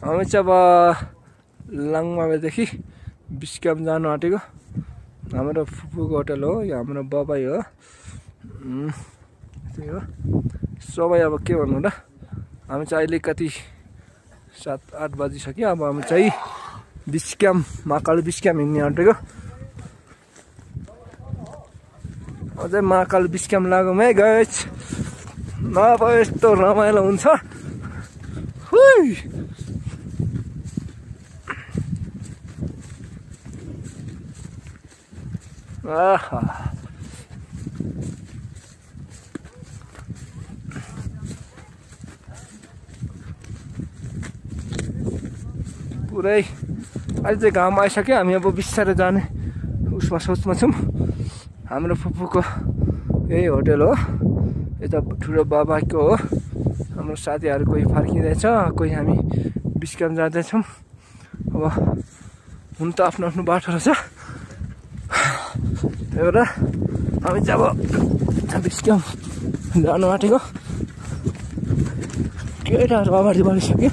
हामी चाहिँ अब लाङमावेदेखि बिस्क्याम जानु आँटेको। हाम्रो फुपूको होटल हो यो, हाम्रो बाबाई हो। त्यही हो सबै। अब के भन्नु र, हामी चाहिँ अहिले कति 7-8 बजिसक्यो। अब हामी चाहिँ बिस्क्याम, महाकाल बिस्क्याम हिँड्ने आँटेको। अझै महाकाल बिस्क्याम लागौँ है गाइस, अब यस्तो रमाइलो हुन्छ। आहा पुरै अहिले चाहिँ घाम आइसक्यो। हामी अब बिस्तारै जाने उसमा सोचमा छौँ। हाम्रो फुपूको यही होटल हो, यता ठुलो बाबाको हो। हाम्रो साथीहरू कोही फर्किँदैछ, कोही हामी बिस्क्याम जाँदैछौँ। अब हुन त आफ्नो आफ्नो बाटो रहेछ। त्यही भएर हामी चाहिँ अब बिस्क्याम जानु आँटेको। केटाहरू अगाडि बढिसक्यो।